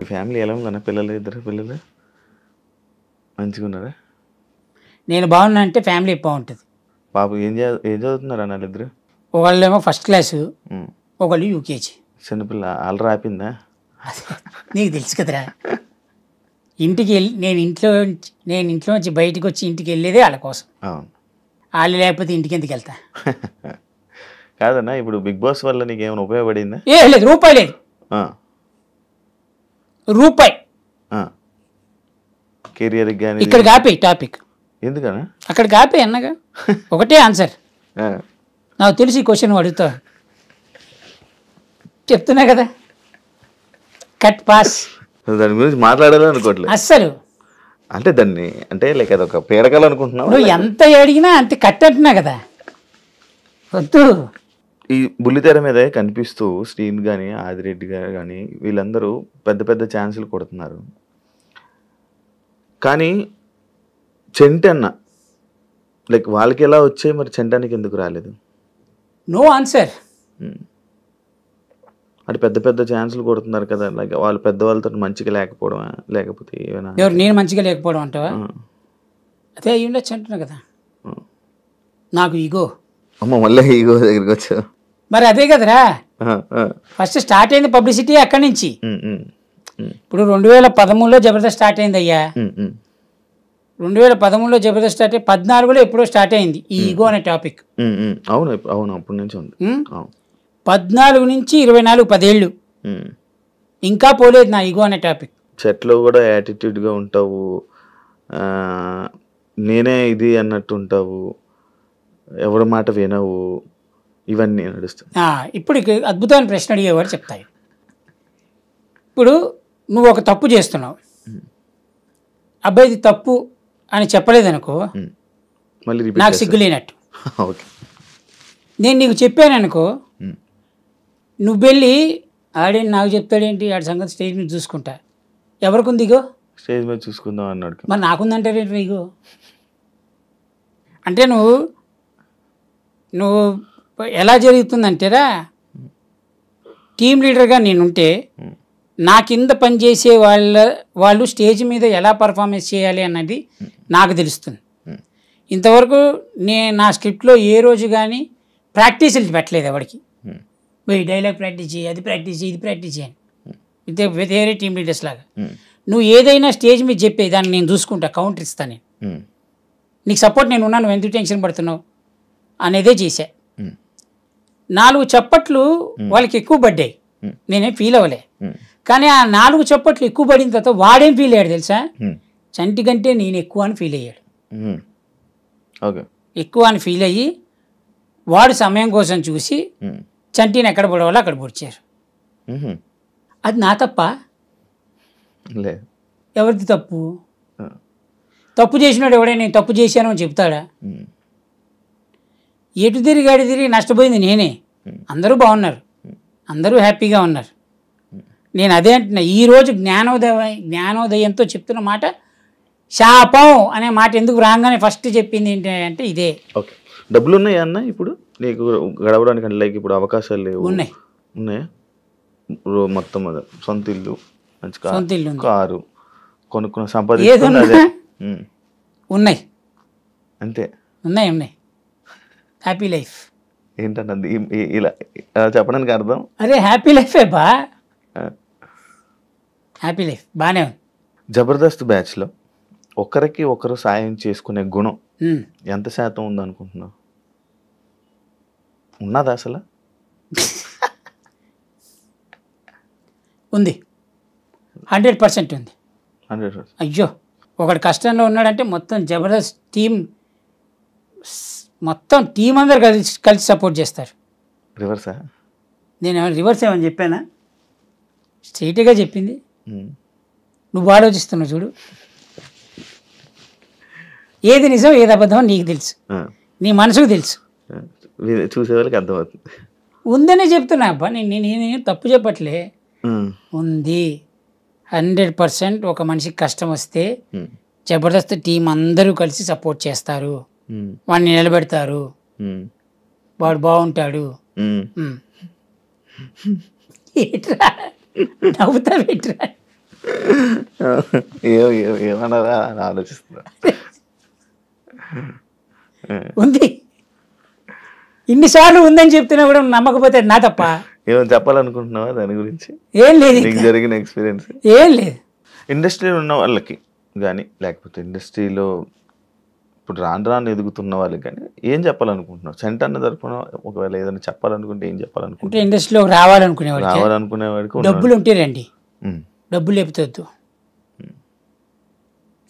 Family ఎలా ఉందన్న? పిల్లలు, ఇద్దరు పిల్లలు మంచిగా ఉన్నారా? నేను బాగున్నా అంటే ఫ్యామిలీ బాగుంటుంది. బాబు ఏం చదువుతున్నారు అన్న వాళ్ళిద్దరు? ఒకళ్ళేమో ఫస్ట్ క్లాసు, ఒకళ్ళు యూకేజీ. చిన్నపిల్ల అల్లరి ఆపిందా? నీకు తెలుసు కదరా, ఇంటికి వెళ్ళి నేను ఇంట్లో నుంచి బయటకు వచ్చి ఇంటికి వెళ్ళేదే వాళ్ళ కోసం. వాళ్ళు లేకపోతే ఇంటికి ఎందుకు వెళ్తా? కాదన్నా, ఇప్పుడు బిగ్ బాస్ వల్ల నీకు ఏమైనా ఉపయోగపడిందా? ఏ లేదు, రూపాయి లేదు. రూపాయి కెరియర్ కానీ ఇక్కడ కాపే టాపిక్. ఎందుకన్నా అక్కడ కాపే అన్నగా ఒకటే ఆన్సర్. నాకు తెలిసి క్వశ్చన్ అడుగుతా చెప్తున్నా కదా, కట్ పాస్. దాని గురించి మాట్లాడాలని అనుకోవట్లేదు అస్సలు. అంటే దాన్ని అంటే లైక్ అదొక పీడకలు అనుకుంటున్నావు. నువ్వు ఎంత అడిగినా అంతే కట్ అంటున్నా కదా, వద్దు. ఈ బుల్లితెర మీద కనిపిస్తూ శ్రీన్ కానీ ఆదిరెడ్డి గారు కానీ వీళ్ళందరూ పెద్ద పెద్ద ఛాన్సులు కొడుతున్నారు. కానీ చెంటన్న లైక్ వాళ్ళకి ఎలా వచ్చాయి, మరి చెంటానికి ఎందుకు రాలేదు? No answer. అంటే పెద్ద పెద్ద ఛాన్సులు కొడుతున్నారు కదా, లైక్ వాళ్ళు పెద్దవాళ్ళతో మంచిగా లేకపోవడం, లేకపోతే ఏమైనా? ఎవరు నేను మంచిగా లేకపోవడం అంటావా? అదే అయ్యి ఉండొచ్చు అంటున్నా కదా. నాకు ఈగో. అమ్మ మళ్ళీ ఈగో దగ్గరికి వచ్చావు. మరి అదే కదరా, ఫస్ట్ స్టార్ట్ అయింది పబ్లిసిటీ అక్కడి నుంచి. ఇప్పుడు 2013లో జబర్దస్త్ స్టార్ట్ అయింది అయ్యా. 2013లో జబర్దస్త్ స్టార్ట్ అయ్యి 14లో ఎప్పుడో స్టార్ట్ అయింది ఈ ఈగో అనే టాపిక్. అవును అవును, అప్పటి నుంచి ఉంది. 14 నుంచి 24 10 ఏళ్ళు ఇంకా పోలేదు నా ఈగో అనే టాపిక్. చెట్లో కూడా యాటిట్యూడ్గా ఉంటావు, నేనే ఇది అన్నట్టు ఉంటావు, ఎవరి మాట వినవు, ఇవన్నీ నడుస్తుంది. ఇప్పుడు అద్భుతమైన ప్రశ్న అడిగేవాడు చెప్తాయి. ఇప్పుడు నువ్వు ఒక తప్పు చేస్తున్నావు, అబ్బాయి ఇది తప్పు అని చెప్పలేదనుకో, మళ్ళీ నాకు సిగ్గులేనట్టు. ఓకే, నేను నీకు చెప్పాను అనుకో, నువ్వు వెళ్ళి ఆడేంటి నాకు చెప్తాడేంటి, ఆడి సంగతి స్టేజ్ మీద చూసుకుంటా. ఎవరికి ఉంది ఇగో? స్టేజ్ మీద చూసుకుందాం అన్నాడు. మరి నాకుందంటారేంటి నీకు? అంటే నువ్వు ఎలా జరుగుతుందంటేరా, టీమ్ లీడర్గా నేనుంటే నా కింద పనిచేసే వాళ్ళు స్టేజ్ మీద ఎలా పర్ఫార్మెన్స్ చేయాలి అన్నది నాకు తెలుస్తుంది. ఇంతవరకు నా స్క్రిప్ట్లో ఏ రోజు కానీ ప్రాక్టీసులు పెట్టలేదు ఎవరికి. ఈ డైలాగ్ ప్రాక్టీస్ చేయి, అది ప్రాక్టీస్ చేయి, ఇది ప్రాక్టీస్ చేయని. ఇదే వేరే టీమ్ లీడర్స్ లాగా నువ్వు ఏదైనా స్టేజ్ మీద చెప్పే దాన్ని నేను చూసుకుంటా, కౌంటర్ ఇస్తాను. నేను నీకు సపోర్ట్ నేను ఉన్నాను, నువ్వు ఎందుకు టెన్షన్ పడుతున్నావు అనేదే చేశా. 4 చప్పట్లు వాళ్ళకి ఎక్కువ పడ్డాయి, నేనేం ఫీల్ అవ్వలే. కానీ ఆ 4 చప్పట్లు ఎక్కువ పడిన తర్వాత వాడేం ఫీల్ అయ్యాడు తెలుసా? చంటి కంటే నేను ఎక్కువ అని ఫీల్ అయ్యాడు. ఎక్కువ అని ఫీల్ అయ్యి వాడు సమయం కోసం చూసి చంటిని ఎక్కడ పడవాలో అక్కడ పొడిచారు. అది నా తప్ప? ఎవరిది తప్పు? తప్పు చేసినాడు ఎవడైనా నేను తప్పు చేశాను అని చెప్తాడా? ఎటు తిరిగి నష్టపోయింది నేనే. అందరూ బాగున్నారు, అందరూ హ్యాపీగా ఉన్నారు. నేను అదే అంటున్నా, ఈరోజు జ్ఞానోదయంతో చెప్తున్న మాట శాపం అనే మాట ఎందుకు రాగానే ఫస్ట్ చెప్పింది ఏంటి అంటే ఇదే. ఓకే, డబ్బులు ఉన్నాయా అన్న ఇప్పుడు నీకు గడవడానికి? అంటే లైక్ ఇప్పుడు అవకాశాలు లేవు? ఉన్నాయా? మొత్తం సొంత ఇల్లు, మంచి కారు కొనుక్కున్న సంపాదించుకున్నదే ఉన్నాయి. అంతే? ఉన్నాయి. హ్యాపీ లైఫ్ ఏంటన్నది ఇలా చెప్పడానికి అర్థం? అరే హ్యాపీ లైఫే బా, హ్యాపీ లైఫ్ బాగానే ఉంది. జబర్దస్త్ బ్యాచ్లో ఒకరికి ఒకరు సాయం చేసుకునే గుణం ఎంత శాతం ఉందనుకుంటున్నావు? ఉన్నదా అసలు? ఉంది, 100% ఉంది. 100%. అయ్యో, ఒకడు కష్టంలో ఉన్నాడంటే మొత్తం జబర్దస్త్ మొత్తం టీం అందరు కలిసి సపోర్ట్ చేస్తారు. రివర్సా? నేను రివర్స్ ఏమని చెప్పానా? స్ట్రైట్గా చెప్పింది. నువ్వు ఆలోచిస్తున్నావు చూడు, ఏది నిజం ఏది అబద్ధం నీకు తెలుసు, నీ మనసుకు తెలుసు, చూసే వాళ్ళకి అర్థమవుతుంది. ఉందనే చెప్తున్నా అబ్బా, నేను తప్పు చెప్పట్లే. ఉంది 100%. ఒక మనిషికి కష్టం వస్తే జబర్దస్త్ టీం అందరూ కలిసి సపోర్ట్ చేస్తారు, వాడిని నిలబెడతారు, వాడు బాగుంటాడు. నవ్వుతా పెట్టరా, ఏమన్నారా అని ఆలోచిస్తున్నా. ఉంది, ఇన్నిసార్లు ఉందని చెప్తున్నా కూడా నమ్మకపోతే నా తప్ప. ఏమైనా చెప్పాలనుకుంటున్నావా దాని గురించి? ఏం లేదు, నీకు జరిగిన ఎక్స్పీరియన్స్ ఏం లేదు. ఇండస్ట్రీలో ఉన్న వాళ్ళకి కానీ, లేకపోతే ఇండస్ట్రీలో ఇప్పుడు రాను ఎదుగుతున్న వాళ్ళకి కానీ ఏం చెప్పాలనుకుంటున్నావు? సెంట్ అన్న తరపున ఒకవేళ ఏదైనా చెప్పాలనుకుంటే ఏం చెప్పాలనుకుంటున్నావు? ఇండస్ట్రీలో రావాలనుకునేవాడికి డబ్బులు ఉంటే రండి, డబ్బులు లేకపోతే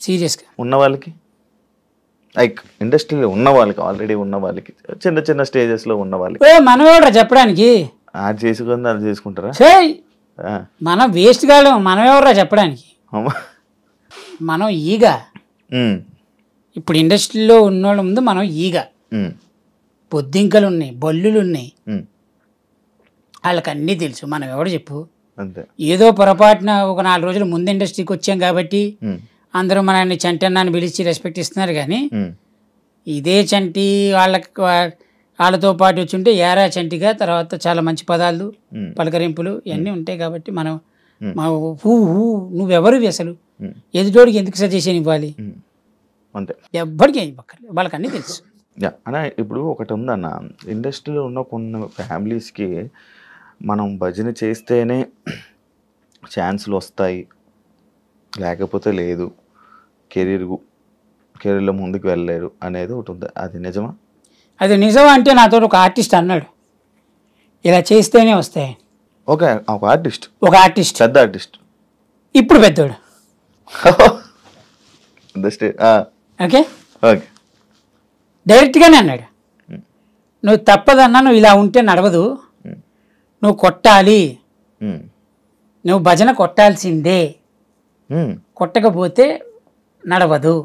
సీరియస్గా. ఉన్న వాళ్ళకి లైక్ ఇండస్ట్రీలో ఉన్న వాళ్ళకి, ఆల్రెడీ ఉన్న వాళ్ళకి, చిన్న చిన్న స్టేజెస్లో ఉన్న వాళ్ళకి మనం ఎవరా చెప్పడానికి? అది చేసుకుంది అది చేసుకుంటారా? మనం వేస్ట్ కాదు, మనం ఎవరా చెప్పడానికి? మనం ఈగా ఇప్పుడు ఇండస్ట్రీలో ఉన్నోళ్ళ ముందు మనం ఈగా. పొద్దింకలు ఉన్నాయి, బల్లులు ఉన్నాయి, వాళ్ళకి అన్నీ తెలుసు. మనం ఎవడు చెప్పు? ఏదో పొరపాటున ఒక 4 రోజులు ముందు ఇండస్ట్రీకి వచ్చాం కాబట్టి అందరూ మనల్ని చంటి అన్నాన్ని పిలిచి రెస్పెక్ట్ ఇస్తున్నారు. కానీ ఇదే చంటి వాళ్ళతో పాటు వచ్చి ఉంటే ఏరా చంటిగా, తర్వాత చాలా మంచి పదాలు, పలకరింపులు ఇవన్నీ ఉంటాయి. కాబట్టి మనం నువ్వెవరు అసలు ఎదుటోడికి ఎందుకు సజెషన్ ఇవ్వాలి? అంతే, ఎవ్వరికి ఏం పక్కర్లేదు, వాళ్ళకి అన్నీ తెలుసు. అన్న ఇప్పుడు ఒకటి ఉందన్న, ఇండస్ట్రీలో ఉన్న కొన్ని ఫ్యామిలీస్కి మనం భజన చేస్తేనే ఛాన్సులు వస్తాయి, లేకపోతే లేదు, కెరీర్లో ముందుకు వెళ్ళలేరు అనేది ఒకటి ఉంది. అది నిజమా? అది నిజమా అంటే నాతో ఒక ఆర్టిస్ట్ అన్నాడు, ఇలా చేస్తేనే వస్తాయి. ఒక ఆర్టిస్ట్, పెద్ద ఆర్టిస్ట్, ఇప్పుడు పెద్దోడు. ఓకే, డైరెక్ట్గానే అన్నాడు, నువ్వు తప్పదన్నా, నువ్వు ఇలా ఉంటే నడవదు, నువ్వు కొట్టాలి, నువ్వు భజన కొట్టాల్సిందే, కొట్టకపోతే నడవదు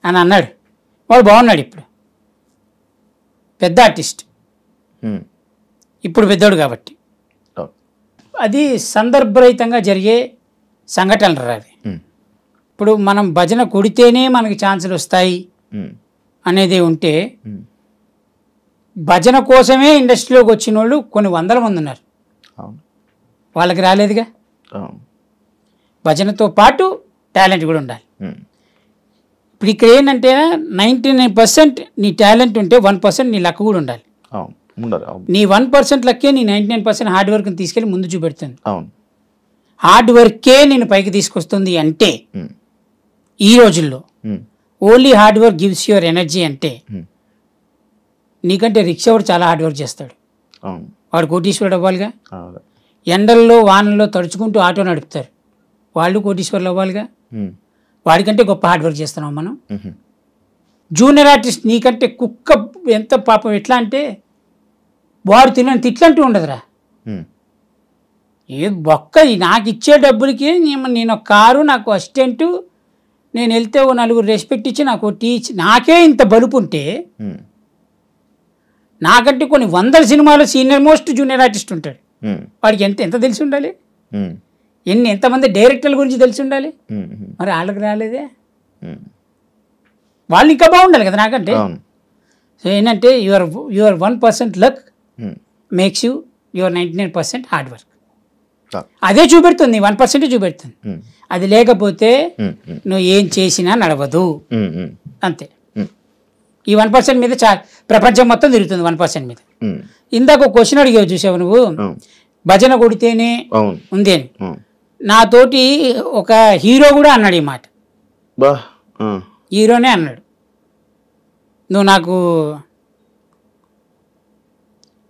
అని అన్నాడు. వాడు బాగున్నాడు, ఇప్పుడు పెద్ద ఆర్టిస్ట్, ఇప్పుడు పెద్దోడు కాబట్టి. అది సందర్భరహితంగా జరిగే సంఘటనలు రావి. ఇప్పుడు మనం భజన కొడితేనే మనకి ఛాన్సులు వస్తాయి అనేది ఉంటే, భజన కోసమే ఇండస్ట్రీలోకి వచ్చిన వాళ్ళు కొన్ని 100 మంది ఉన్నారు, వాళ్ళకి రాలేదుగా. భజనతో పాటు టాలెంట్ కూడా ఉండాలి. ఇప్పుడు ఇక్కడ ఏంటంటే 99% నీ టాలెంట్ ఉంటే 1% నీ లక్ కూడా ఉండాలి. నీ 1% లక్కే నీ 99% హార్డ్ వర్క్ని తీసుకెళ్ళి ముందు చూపెడుతుంది. హార్డ్ వర్కే నేను పైకి తీసుకొస్తుంది అంటే ఈ రోజుల్లో only hard work gives your energy అంటే, నీకంటే రిక్షా వాడు చాలా హార్డ్ వర్క్ చేస్తాడు, వాడు కోటీశ్వరుడు అవ్వాలిగా. ఎండల్లో వానల్లో తడుచుకుంటూ ఆటో నడుపుతారు, వాళ్ళు కోటీశ్వరులు అవ్వాలిగా. వాడికంటే గొప్ప హార్డ్ వర్క్ చేస్తున్నాం మనం. జూనియర్ ఆర్టిస్ట్ నీకంటే కుక్క ఎంత పాపం, ఎట్లా అంటే వాడు తినని తిట్లంటూ ఉండదురా. ఏ బొక్క, నాకు ఇచ్చే డబ్బులకి నేను ఒక కారు, నాకు అసిస్టెంటు, నేను వెళ్తే ఓ 4 రెస్పెక్ట్ ఇచ్చి నాకు టీచ్, నాకే ఇంత బలుపు ఉంటే నాకంటే కొన్ని 100 సినిమాలు సీనియర్ మోస్ట్ జూనియర్ ఆర్టిస్ట్ ఉంటాడు, వాడికి ఎంత తెలిసి ఉండాలి, ఎంతమంది డైరెక్టర్ల గురించి తెలిసి ఉండాలి. మరి వాళ్ళకి రాలేదే, వాళ్ళు ఇంకా బాగుండాలి కదా నాకంటే. సో ఏంటంటే your 1% luck makes your 99% hard work. అదే చూపెడుతుంది, 1% చూపెడుతుంది. అది లేకపోతే నువ్వు ఏం చేసినా నడవదు, అంతే. ఈ 1% మీద ప్రపంచం మొత్తం తిరుగుతుంది 1% మీద. ఇందాక ఒక క్వశ్చన్ అడిగావు చూసావు నువ్వు, భజన కొడితేనే ఉంది అని. నాతోటి ఒక హీరో కూడా అన్నాడు ఈ మాట, హీరోనే అన్నాడు, నువ్వు నాకు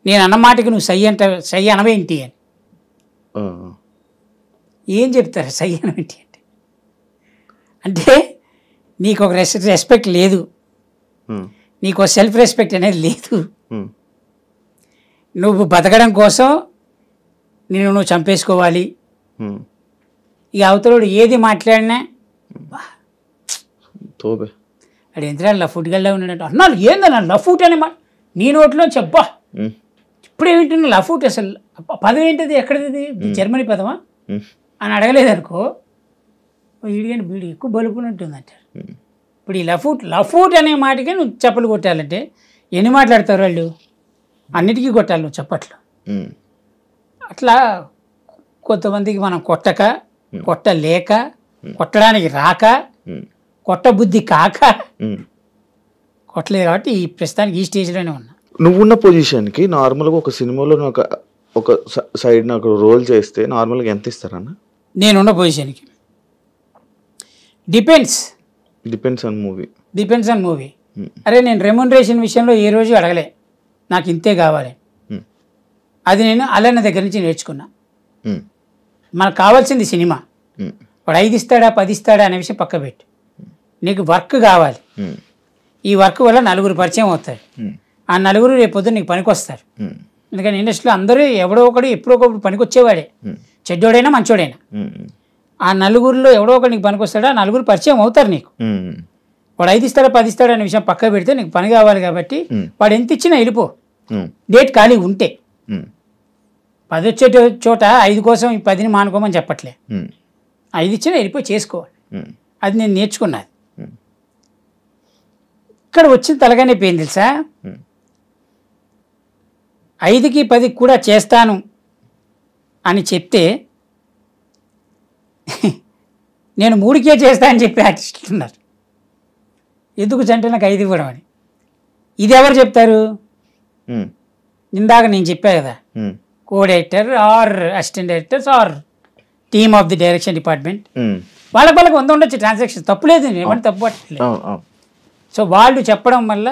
నేను అన్నమాటకి నువ్వు సై అనవేంటి అని. ఏం చెప్తారు సై అనవేంటి అంటే? అంటే నీకు ఒక రెస్పెక్ట్ లేదు, నీకు సెల్ఫ్ రెస్పెక్ట్ అనేది లేదు. నువ్వు బతకడం కోసం నువ్వు చంపేసుకోవాలి. ఇక అవతలోడు ఏది మాట్లాడినా అడు ఎంత లఫ్ట్ గల్లా ఉన్నాడంట అన్నాడు. ఏందన్నా లఫ్ట్ అనే మాట నీ నోట్లో చెప్పా, ఇప్పుడు ఏమింటున్నా లఫ్ట్ అసలు పదం ఏంటిది, ఎక్కడది, జర్మనీ పదమా అని అడగలేదనుకో, వీడికంటే వీడు ఎక్కువ బలుపునట్టుంది అంటారు. ఇప్పుడు ఈ లఫ్ట్ అనే మాటకే నువ్వు చప్పలు కొట్టాలంటే ఎన్ని మాట్లాడతారు వాళ్ళు, అన్నిటికీ కొట్టాలి నువ్వు చప్పట్లు. అట్లా కొంతమందికి మనం కొట్టక కొట్టలేక, కొట్టడానికి రాక, కొట్ట బుద్ధి కాక కొట్టలేదు. కాబట్టి ఈ ప్రస్తుతానికి ఈ స్టేజ్లోనే ఉన్నా. నువ్వున్న పొజిషన్కి నార్మల్గా ఒక సినిమాలో ఒక సైడ్ నాకు రోల్ చేస్తే నార్మల్గా ఎంత ఇస్తారన్న? నేనున్న పొజిషన్కి డిపెండ్స్ ఆన్ మూవీ. అరే నేను రెమ్యునరేషన్ విషయంలో ఏ రోజు అడగలే, నాకు ఇంతే కావాలి. అది నేను అలన్న దగ్గర నుంచి నేర్చుకున్నా. మనకు కావాల్సింది సినిమా. వాడు 5 ఇస్తాడా 10 ఇస్తాడా అనే విషయం పక్క పెట్టి, నీకు వర్క్ కావాలి. ఈ వర్క్ వల్ల 4 పరిచయం అవుతారు. ఆ 4 రేపు పొద్దున్న నీకు పనికి వస్తారు. ఎందుకంటే ఇండస్ట్రీలో అందరూ ఎవడో ఒకడు ఎప్పుడో ఒకప్పుడు పనికి వచ్చేవాడే, చెడ్డోడైనా మంచోడైనా. ఆ 4 ఎవడో ఒకటి నీకు పనికి వస్తాడా, ఆ 4 పరిచయం అవుతారు నీకు. వాడు 5 ఇస్తాడా 10 ఇస్తాడా అనే విషయం పక్క పెడితే నీకు పని కావాలి కాబట్టి వాడు ఎంత ఇచ్చినా వెళ్ళిపో, డేట్ ఖాళీ ఉంటే. 10 వచ్చే చోట 5 కోసం ఈ 10ని మానుకోమని చెప్పట్లే. 5 ఇచ్చినా వెళ్ళిపోయి చేసుకోవాలి. అది నేను నేర్చుకున్నది. ఇక్కడ వచ్చిన తలగానే పోయింది తెలుసా. 5కి 10కి కూడా చేస్తాను అని చెప్తే నేను 3కే చేస్తా అని చెప్పి ఆర్టిస్టులు ఉన్నారు. ఎందుకు అంటే నాకు 5 ఇవ్వడం అని. ఇది ఎవరు చెప్తారు? ఇందాక నేను చెప్పా కదా, co director or assistant directors or team of the direction department. వాళ్ళకి ఉండొచ్చు ట్రాన్సాక్షన్, తప్పులేదు, నేను ఏమంటే తప్పు పట్టలేదు. సో వాళ్ళు చెప్పడం వల్ల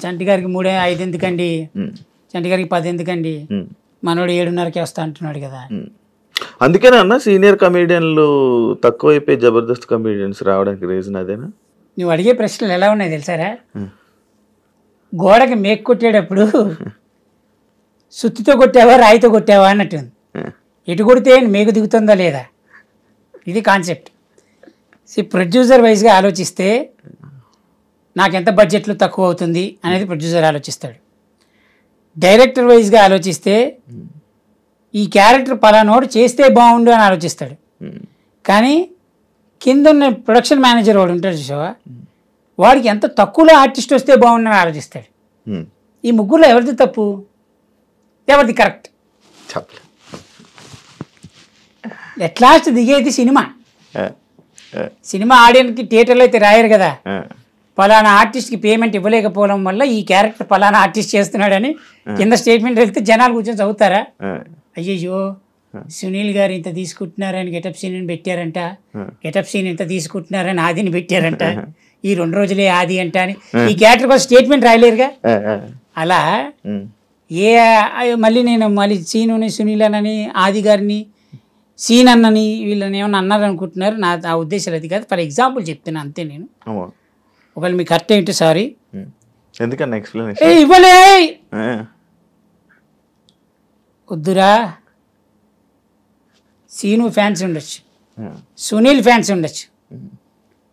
చంటి గారికి 3 5 ఎందుకండి, చంటి గారికి 10 ఎందుకండి, మనోడు 7:30కి వస్తా అంటున్నాడు కదా. అందుకేనా అన్న సీనియర్ కమేడియన్లు తక్కువైపోయి జబర్దస్త్ కమేడియన్స్ రావడానికి రీజన్ అదేనా? నువ్వు అడిగే ప్రశ్నలు ఎలా ఉన్నాయి తెలుసారా, గోడకి మేక్ కొట్టేటప్పుడు సుత్తితో కొట్టావా రాయితో కొట్టావా అన్నట్టుంది. ఎటు కొడితే మేకు దిగుతుందా లేదా, ఇది కాన్సెప్ట్. ప్రొడ్యూసర్ వైజ్గా ఆలోచిస్తే నాకు ఎంత బడ్జెట్లో తక్కువ అవుతుంది అనేది ప్రొడ్యూసర్ ఆలోచిస్తాడు. డైరెక్టర్ వైజ్గా ఆలోచిస్తే ఈ క్యారెక్టర్ పలానోడు చేస్తే బాగుండు అని ఆలోచిస్తాడు. కానీ కింద ఉన్న ప్రొడక్షన్ మేనేజర్ వాడు ఉంటాడు చూసావా, వాడికి ఎంత తక్కువలో ఆర్టిస్ట్ వస్తే బాగుండని ఆలోచిస్తాడు. ఈ ముగ్గురులో ఎవరిది తప్పు, ఎవరిది కరెక్ట్? ఎట్ లాస్ట్ దిగేది సినిమా. సినిమా ఆడియన్స్కి థియేటర్లో అయితే రాయరు కదా, పలానా ఆర్టిస్ట్కి పేమెంట్ ఇవ్వలేకపోవడం వల్ల ఈ క్యారెక్టర్ పలానా ఆర్టిస్ట్ చేస్తున్నాడని కింద స్టేట్మెంట్ వెళ్తే జనాలు కూర్చొని చదువుతారా? అయ్యయ్యో సునీల్ గారు ఇంత తీసుకుంటున్నారని గెటప్ సీన్ పెట్టారంట, గెటప్ సీన్ ఇంత తీసుకుంటున్నారని ఆదిని పెట్టారంట, ఈ 2 రోజులే ఆది అంట అని ఈ క్యారెక్టర్ కోసం స్టేట్మెంట్ రాయలేరుగా. అలా మళ్ళీ నేను సీనుని సునీల్ అని ఆది గారిని సీన్ అన్నని వీళ్ళని ఏమన్నా అన్నారు అనుకుంటున్నారు. నా ఉద్దేశాలు అది కాదు, ఫర్ ఎగ్జాంపుల్ చెప్తున్నా అంతే. నేను ఒకవేళ మీకు కరెక్ట్ ఏంటి సారీ, ఎందుకన్నా ఎక్స్ప్లెనేషన్ ఇవ్వలే వద్దురా. సీను ఫ్యాన్స్ ఉండొచ్చు, సునీల్ ఫ్యాన్స్ ఉండొచ్చు,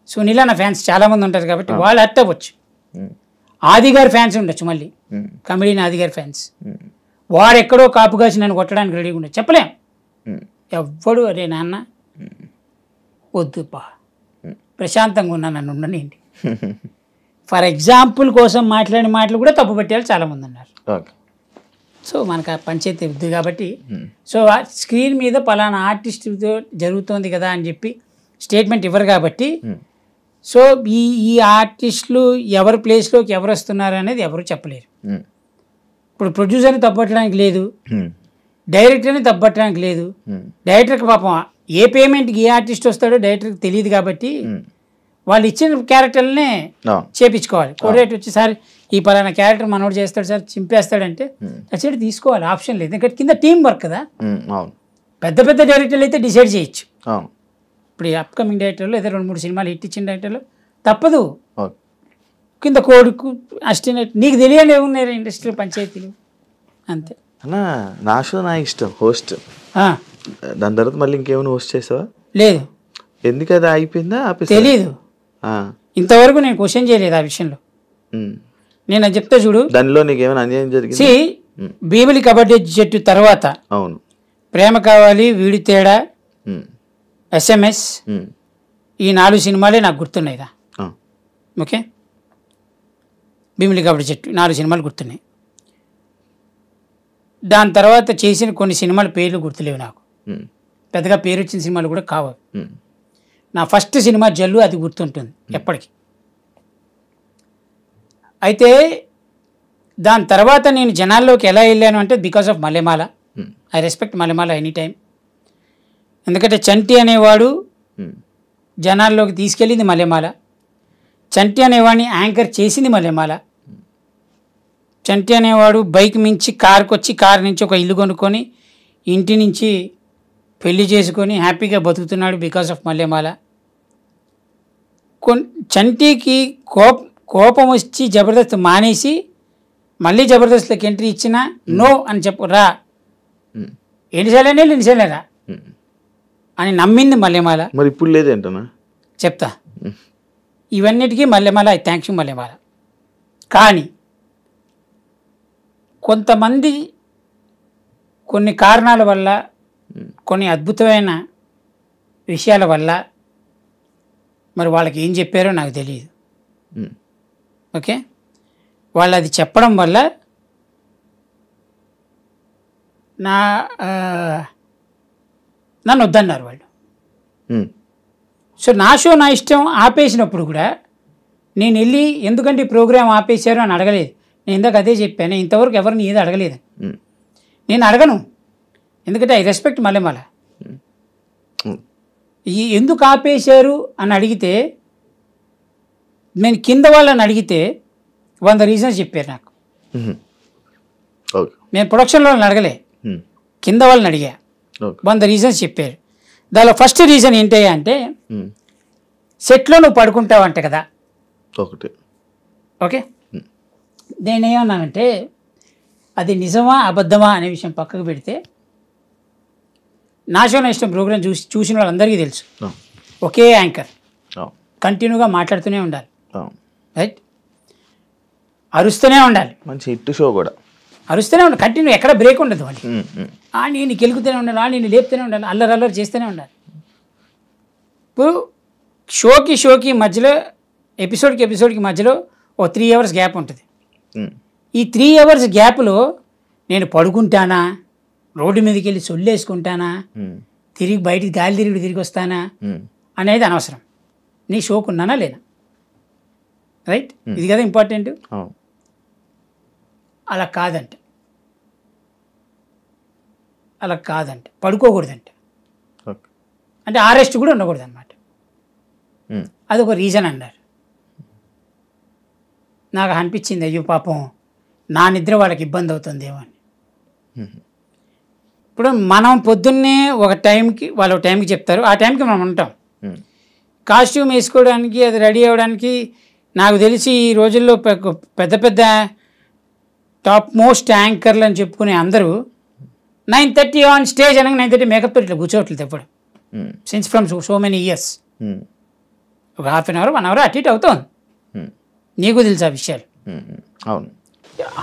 సునీల్ అన్న ఫ్యాన్స్ చాలామంది ఉంటారు కాబట్టి వాళ్ళు హర్ట్ అవ్వచ్చు. ఆది గారి ఫ్యాన్స్ ఉండొచ్చు, మళ్ళీ కమెడియన్ ఆది గారి ఫ్యాన్స్, వాడు ఎక్కడో కాపు కాసి నన్ను కొట్టడానికి రెడీగా ఉండొచ్చు. చెప్పలేం ఎవ్వడు అరే నాన్న వద్దుపా ప్రశాంతంగా ఉన్నా నన్ను ఉండనండి. ఫర్ ఎగ్జాంపుల్ కోసం మాట్లాడిన మాటలు కూడా తప్పు పెట్టే వాళ్ళు చాలామంది ఉన్నారు. సో మనకు ఆ పంచాయతీ వద్దు కాబట్టి, సో స్క్రీన్ మీద పలానా ఆర్టిస్ట్తో జరుగుతోంది కదా అని చెప్పి స్టేట్మెంట్ ఇవ్వరు కాబట్టి, సో ఈ ఆర్టిస్టులు ఎవరి ప్లేస్లోకి ఎవరు వస్తున్నారు అనేది ఎవరు చెప్పలేరు. ఇప్పుడు ప్రొడ్యూసర్ని తప్పట్టడానికి లేదు, డైరెక్టర్ని తప్పట్టడానికి లేదు. డైరెక్టర్కి పాపం ఏ పేమెంట్కి ఏ ఆర్టిస్ట్ వస్తాడో డైరెక్టర్కి తెలియదు కాబట్టి వాళ్ళు ఇచ్చిన క్యారెక్టర్లనే చేపించుకోవాలి. కోఆర్డినేటర్ వచ్చి సార్ ఈ పలానా క్యారెక్టర్ మనోడు చేస్తాడు సార్ చింపేస్తాడంటే నచ్చేది తీసుకోవాలి, ఆప్షన్ లేదు. ఎందుకంటే కింద టీం వర్క్ కదా. పెద్ద పెద్ద డైరెక్టర్లు అయితే డిసైడ్ చేయొచ్చు. ఇప్పుడు ఈ అప్కమింగ్ డైరెక్టర్లు ఏదో 2-3 సినిమాలు హిట్ ఇచ్చిన డైరెక్టర్లు తప్పదు, కింద కోడుకు అసిస్టెంట్ నీకు తెలియని ఏమున్నాయి ఇండస్ట్రీ పంచాయతీలు అంతే. అన్నా నా షో నా ఇష్టం హోస్ట్, దాని తర్వాత మళ్ళీ ఇంకేమైనా హోస్ట్ చేసావా? లేదు. ఎందుకు అది అయిపోయిందా? తెలీదు, ఇంతవరకు నేను క్వశ్చన్ చేయలేదు ఆ విషయంలో. నేను అది చెప్తా చూడు, దానిలో నీకు ఏమైనా అన్యాయం జరిగింది? భీమిలి కబడ్డీ జట్టు తర్వాత అవును ప్రేమ కావాలి, వీడి తేడా, SMS, ఈ 4 సినిమాలే నాకు గుర్తున్నాయిదా. ఓకే, భీమిలి కబడ్డీ జట్టు 4 సినిమాలు గుర్తున్నాయి. దాని తర్వాత చేసిన కొన్ని సినిమాల పేర్లు గుర్తులేవు నాకు. పెద్దగా పేరు వచ్చిన సినిమాలు కూడా కావు. నా ఫస్ట్ సినిమా జల్లు, అది గుర్తుంటుంది ఎప్పటికీ. అయితే దాని తర్వాత నేను జనాల్లోకి ఎలా వెళ్ళాను అంటే because of Mallemala. I respect Mallemala any time. ఎందుకంటే చంటి అనేవాడు జనాల్లోకి తీసుకెళ్ళింది మల్లెమాల. చంటి అనేవాడిని యాంకర్ చేసింది మల్లెమాల. చంటి అనేవాడు బైక్ మించి కారుకు వచ్చి కారు నుంచి ఒక ఇల్లు కొనుక్కొని ఇంటి నుంచి పెళ్లి చేసుకొని హ్యాపీగా బతుకుతున్నాడు బికాస్ ఆఫ్ మల్లెమాల. చంటికి కోపం వచ్చి జబర్దస్త్ మానేసి మళ్ళీ జబర్దస్త్లోకి ఎంట్రీ ఇచ్చినా నో అని చెప్పు రా, ఎన్నిసార్లేరా అని నమ్మింది మల్లెమాల. మరి ఇప్పుడు లేదేంటనా చెప్తా. ఇవన్నిటికీ మల్లెమాల, ఐ థ్యాంక్స్ మల్లెమాల. కానీ కొంతమంది కొన్ని కారణాల వల్ల, కొన్ని అద్భుతమైన విషయాల వల్ల, మరి వాళ్ళకి ఏం చెప్పారో నాకు తెలియదు. ఓకే, వాళ్ళు అది చెప్పడం వల్ల నన్ను వద్దన్నారు వాళ్ళు. సో నా షో నా ఇష్టం ఆపేసినప్పుడు కూడా నేను వెళ్ళి ఎందుకంటే ఈ ప్రోగ్రామ్ ఆపేశారు అని అడగలేదు. నేను ఇందాక అదే చెప్పాను, ఇంతవరకు ఎవరిని ఏది అడగలేదు. నేను అడగను, ఎందుకంటే ఐ రెస్పెక్ట్ మల్లెమాల. ఎందుకు ఆపేశారు అని అడిగితే, నేను కింద వాళ్ళని అడిగితే 100 రీజన్స్ చెప్పారు నాకు. నేను ప్రొడక్షన్లో అడగలే, కింద వాళ్ళని అడిగా, 100 రీజన్స్ చెప్పారు. దానిలో ఫస్ట్ రీజన్ ఏంటయ్యా అంటే, సెట్లో నువ్వు పడుకుంటావంట కదా. ఓకే, నేనేమన్నానంటే అది నిజమా అబద్ధమా అనే విషయం పక్కకు పెడితే, నా షో నా ఇష్టం ప్రోగ్రామ్ చూసిన వాళ్ళందరికీ తెలుసు, ఒకే యాంకర్ కంటిన్యూగా మాట్లాడుతూనే ఉండాలి, రైట్, అరుస్తూనే ఉండాలి. మంచి హిట్ షో కూడా అరుస్తూనే ఉండాలి, కంటిన్యూ, ఎక్కడ బ్రేక్ ఉండదు. వాళ్ళు నేను గెలుకుతూనే ఉండాలి, నేను లేపుతూనే ఉండాలి, అల్లరి చేస్తూనే ఉండాలి. ఇప్పుడు షోకి మధ్యలో, ఎపిసోడ్కి మధ్యలో ఓ 3 hours గ్యాప్ ఉంటుంది. ఈ 3 hours గ్యాప్లో నేను పడుకుంటానా, రోడ్డు మీదకి వెళ్ళి సొల్లేసుకుంటానా, తిరిగి బయటికి గాలి తిరిగి వస్తానా అనేది అనవసరం. నీ షోకున్నానా లేనా, రైట్, ఇది కదా ఇంపార్టెంట్. అలా కాదంట పడుకోకూడదంట, అంటే ఆరెస్ట్ కూడా ఉండకూడదు అనమాట. అదొక రీజన్ అన్నారు. నాకు అనిపించింది, అయ్యో పాపం నా నిద్ర వాళ్ళకి ఇబ్బంది అవుతుందేమో అని. ఇప్పుడు మనం పొద్దున్నే ఒక టైంకి, వాళ్ళు ఒక టైంకి చెప్తారు, ఆ టైంకి మనం ఉంటాం. కాస్ట్యూమ్ వేసుకోవడానికి, అది రెడీ అవ్వడానికి, నాకు తెలిసి ఈ రోజుల్లో పెద్ద టాప్ మోస్ట్ యాంకర్లు అని చెప్పుకునే అందరూ 9:30 ఆన్ స్టేజ్ అనగా 9:30 మేకప్తో ఇట్లా కూర్చోవట్లేదు ఎప్పుడు, since from so many years. ఒక 1/2 hour 1 hour అటు ఇటు అవుతుంది. నీకు తెలుసు ఆ విషయాలు. అవును,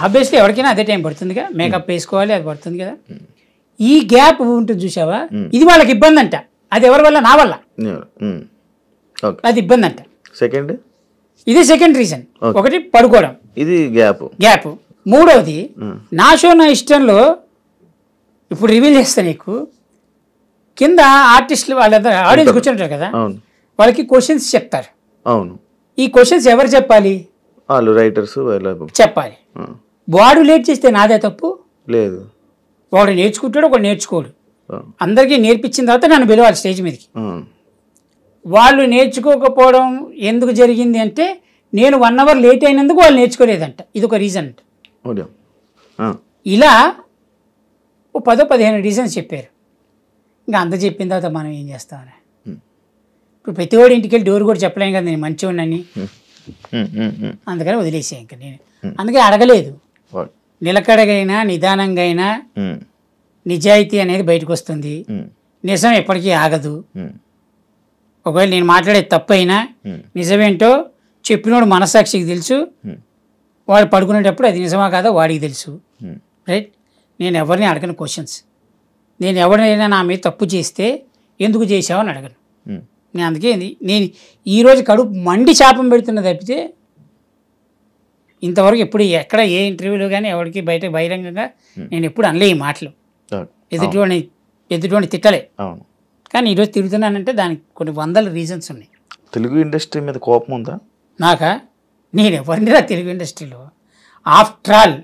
ఆబ్వియస్లీ ఎవరికైనా అదే టైం పడుతుందిగా, మేకప్ వేసుకోవాలి, అది పడుతుంది కదా. ఈ గ్యాప్ ఉంటుంది చూసావా, ఇది వాళ్ళకి ఇబ్బంది అంట. అది ఎవరి వల్ల, నా వల్ల, అది ఇబ్బంది అంట. ఇది సెకండ్ రీజన్. ఒకటి పడుకోవడం, ఇది గ్యాప్. మూడవది, నా షో నా ఇష్టంలో ఇప్పుడు రివీల్ చేస్తా నీకు, కింద ఆర్టిస్టులు వాళ్ళందరూ ఆడియన్స్ కూర్చుంటారు కదా, వాళ్ళకి క్వశ్చన్స్ చెప్తారు. ఈ క్వశ్చన్స్ ఎవరు చెప్పాలి, రైటర్స్ చెప్పాలి. వాడు లేట్ చేస్తే నాదే తప్పు లేదు. వాడు నేర్చుకుంటాడు, ఒకడు నేర్చుకోడు. అందరికీ నేర్పించిన తర్వాత నన్ను పిలవాలి స్టేజ్ మీదకి. వాళ్ళు నేర్చుకోకపోవడం ఎందుకు జరిగింది అంటే, నేను 1 hour లేట్ అయినందుకు వాళ్ళు నేర్చుకోలేదంట. ఇది ఒక రీజన్ అంట. ఇలా 10-15 రీజన్స్ చెప్పారు. ఇంకా అంత చెప్పిన తర్వాత మనం ఏం చేస్తామని, ఇప్పుడు ప్రతివాడి ఇంటికి వెళ్ళి డోర్ కూడా చెప్పలేం కదా నేను మంచివాడిని, అందుకని వదిలేసే. ఇంకా నేను అందుకే అడగలేదు. నిలకడగైనా నిదానంగా అయినా నిజాయితీ అనేది బయటకు వస్తుంది. నిజం ఎప్పటికీ ఆగదు. ఒకవేళ నేను మాట్లాడేది తప్పు అయినా నిజమేంటో చెప్పినోడు మనస్సాక్షికి తెలుసు. వాడు పడుకునేటప్పుడు అది నిజమా కాదా వాడికి తెలుసు, రైట్. నేను ఎవరిని అడగను క్వశ్చన్స్. నేను ఎవరైనా నా మీద తప్పు చేస్తే ఎందుకు చేసావు అని అడగను. నేను అందుకే నేను ఈరోజు కడుపు మండి శాపం పెడుతున్నా తప్పితే ఇంతవరకు ఎప్పుడు ఎక్కడ ఏ ఇంటర్వ్యూలో కానీ ఎవరికి బహిరంగంగా నేను ఎప్పుడు అనలే ఈ మాటలు. ఎదుటివాడిని తిట్టలే. కానీ ఈరోజు తిరుగుతున్నానంటే దానికి కొన్ని వందల రీజన్స్ ఉన్నాయి. తెలుగు ఇండస్ట్రీ మీద కోపం ఉందా? నాకా? నేను ఎవరినిరా తెలుగు ఇండస్ట్రీలో? ఆఫ్టర్ ఆల్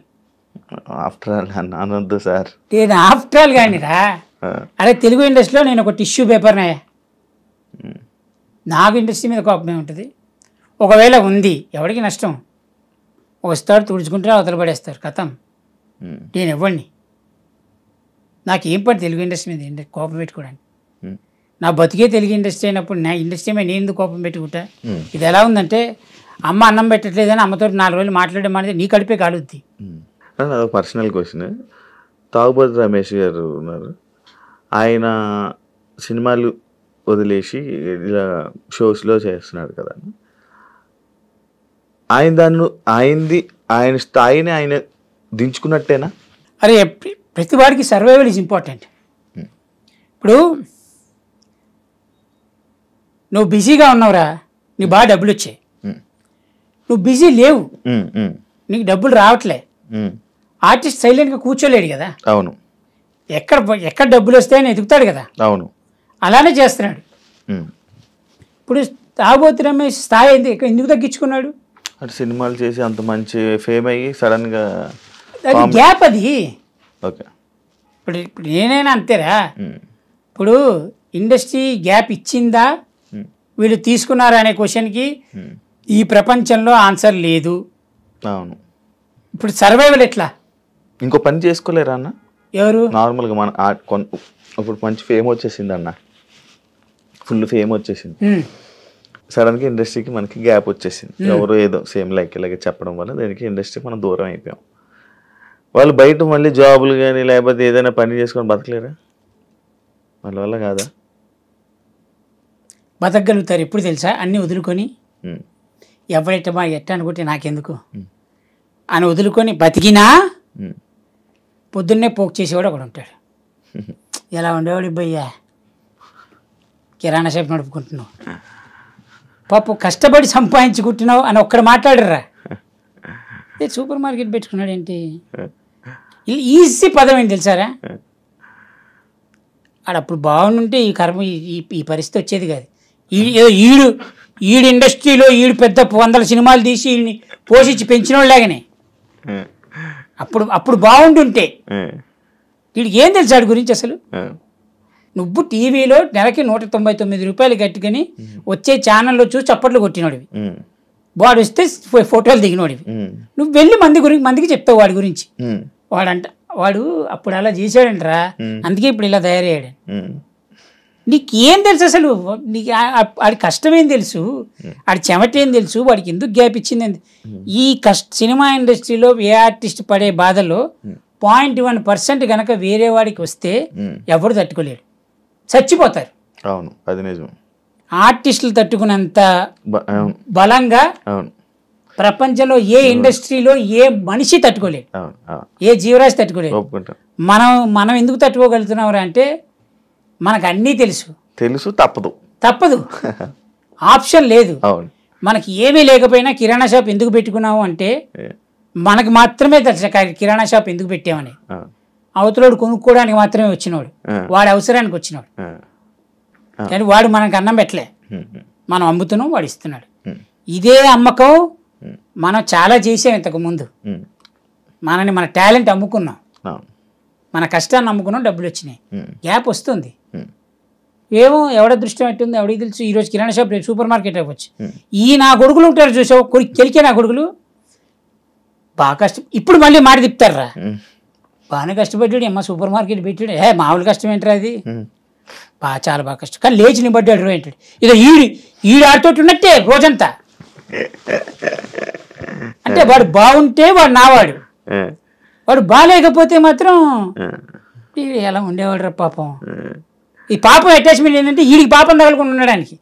అనొద్దు సార్. నేను ఆఫ్టర్ ఆల్ కానీరా. అరే తెలుగు ఇండస్ట్రీలో నేను ఒక టిష్యూ పేపర్నే. నాకు ఇండస్ట్రీ మీద కోపమే ఉంటుంది. ఒకవేళ ఉంది, ఎవరికి నష్టం? వస్తాడు, తుడుచుకుంటే అవతల పడేస్తారు, కథం. నేను ఇవ్వండి. నాకేం పని తెలుగు ఇండస్ట్రీ మీద కోపం పెట్టుకోవడానికి? నా బతికే తెలుగు ఇండస్ట్రీ అయినప్పుడు నా ఇండస్ట్రీ మీద నేను ఎందుకు కోపం పెట్టుకుంటా? ఇది ఎలా ఉందంటే, అమ్మ అన్నం పెట్టట్లేదని అమ్మతో 4 రోజులు మాట్లాడడం అనేది నీ కడిపే కాలుద్ది. అదొక పర్సనల్ క్వశ్చన్. తాగుబోతు రమేష్ గారు ఉన్నారు, ఆయన సినిమాలు వదిలేసి ఇలా షోస్లో చేస్తున్నాడు కదా, ఆయన స్థాయిని ఆయన దించుకున్నట్టేనా? అరే ప్రతి వాడికి సర్వైవల్ ఈజ్ ఇంపార్టెంట్. ఇప్పుడు నువ్వు బిజీగా ఉన్నావురా, నీకు బాగా డబ్బులు వచ్చాయి. నువ్వు బిజీ లేవు, నీకు డబ్బులు రావట్లే. ఆర్టిస్ట్ సైలెంట్గా కూర్చోలేడు కదా. అవును. ఎక్కడ డబ్బులు వస్తాయని ఎదుగుతాడు కదా. అవును. అలానే చేస్తున్నాడు. ఇప్పుడు తాగుబోతు రమేష్ స్థాయి ఎందుకు తగ్గించుకున్నాడు? అంటే సినిమాలు చేసి అంత మంచి ఫేమ్ అయ్యి సడన్గా అది గ్యాప్. అది ఓకే. ఇప్పుడు నేనైనా అంతేరా. ఇప్పుడు ఇండస్ట్రీ గ్యాప్ ఇచ్చిందా వీళ్ళు తీసుకున్నారా అనే క్వశ్చన్కి ఈ ప్రపంచంలో ఆన్సర్ లేదు. అవును. ఇప్పుడు సర్వైవల్ ఎట్లా? ఇంకో పని చేసుకోలేరా అన్న? ఎవరు? నార్మల్గా మన ఇప్పుడు మంచి ఫేమ్ వచ్చేసింది అన్న, ఫుల్ ఫేమ్ వచ్చేసింది. సడన్గా ఇండస్ట్రీకి మనకి గ్యాప్ వచ్చేసింది. ఎవరో ఏదో సేమ్ లైక్ ఇలాగే చెప్పడం వల్ల దానికి ఇండస్ట్రీ మనం దూరం అయిపోయాం. వాళ్ళు బయట మళ్ళీ జాబులు కానీ లేకపోతే ఏదైనా పని చేసుకొని బతకలేరా? వాళ్ళ వల్ల కాదా? బతకగలుగుతారు ఎప్పుడు తెలుసా? అన్నీ వదులుకొని ఎవరెట్టమా ఎట్ట అనుకుంటే నాకెందుకు అని వదులుకొని బతికినా పొద్దున్నే పోక్ చేసేవాడు ఒకడు ఉంటాడు. ఎలా ఉండేవాడు ఇబ్బయ్యా, కిరాణా షాప్ నడుపుకుంటున్నావు, పాపం కష్టపడి సంపాదించుకుంటున్నావు అని ఒక్కడ మాట్లాడరా. సూపర్ మార్కెట్ పెట్టుకున్నాడు ఏంటి? ఈజీ పదం ఏంటి తెలుసారా? ఆడప్పుడు బాగుంటే ఈ కర్మ ఈ పరిస్థితి వచ్చేది కాదు. ఈడు ఇండస్ట్రీలో పెద్ద 100 సినిమాలు తీసి ఈయన్ని పోషించి పెంచిన వాళ్ళలాగానే అప్పుడు బాగుంటుంటే వీడికి ఏం తెలుసు వాడి గురించి అసలు? నువ్వు టీవీలో నెలకి 199 రూపాయలు కట్టుకుని వచ్చే ఛానల్లో చూసి చప్పట్లు కొట్టినోడివి, వాడు వస్తే ఫోటోలు దిగినోడివి. నువ్వు వెళ్ళి మందికి చెప్తావు వాడి గురించి. వాడు అప్పుడు అలా చేశాడంటరా, అందుకే ఇప్పుడు ఇలా తయారయ్యాడు. నీకేం తెలుసు అసలు? నీకు ఆడి కష్టమేం తెలుసు, ఆడి చెమటేం తెలుసు, వాడికి ఎందుకు గ్యాప్ ఇచ్చింది? ఈ సినిమా ఇండస్ట్రీలో ఏ ఆర్టిస్ట్ పడే బాధలో 0.1% కనుక వేరే వాడికి వస్తే ఎవరు తట్టుకోలేడు, చచ్చిపోతారు. అవును, అది నిజం. ఆర్టిస్టులు తట్టుకున్నంత బలంగా ప్రపంచంలో ఏ ఇండస్ట్రీలో ఏ మనిషి తట్టుకోలేదు, ఏ జీవరాశి తట్టుకోలేదు. మనం ఎందుకు తట్టుకోగలుగుతున్నాం అంటే మనకు అన్నీ తెలుసు, తప్పదు, ఆప్షన్ లేదు. మనకి ఏమీ లేకపోయినా కిరాణా షాప్ ఎందుకు పెట్టుకున్నావు అంటే మనకు మాత్రమే తెలుసు కిరాణా షాప్ ఎందుకు పెట్టామని. అవతలోడు కొనుక్కోవడానికి మాత్రమే వచ్చినవాడు, వాడి అవసరానికి వచ్చినవాడు. కానీ వాడు మనకు అన్నం పెట్టలే, మనం అమ్ముతున్నాం, వాడు ఇస్తున్నాడు. ఇదే అమ్మకం మనం చాలా చేసాం ఇంతకు ముందు. మన టాలెంట్ అమ్ముకున్నాం, మన కష్టాన్ని అమ్ముకున్నాం, డబ్బులు వచ్చినాయి. గ్యాప్ వస్తుంది. ఏమో ఎవడ దృష్టి పెట్టింది ఎవడికి తెలుసు? ఈరోజు కిరాణా షాప్ రేపు సూపర్ మార్కెట్ అవ్వచ్చు. నా కొడుకులు ఉంటారు చూసావు, కెలికే నా కొడుకులు బాగా కష్టం. ఇప్పుడు మళ్ళీ మాట తిప్పుతారా, బాగానే కష్టపడ్డాడు అమ్మ, సూపర్ మార్కెట్ పెట్టాడు, మామూలు కష్టం ఏంటారు అది, చాలా బాగా కష్టం. కానీ లేచి నిబడ్డాడు ఏంటాడు, ఇదో ఈడు ఆడుతోటి ఉన్నట్టే రోజంతా. అంటే వాడు బాగుంటే వాడు నావాడు, వాడు బాగాలేకపోతే మాత్రం ఎలా ఉండేవాడు రా పాపం. ఈ పాపం అటాచ్మెంట్ ఏంటంటే వీడికి పాపం తగలకుండా ఉండడానికి.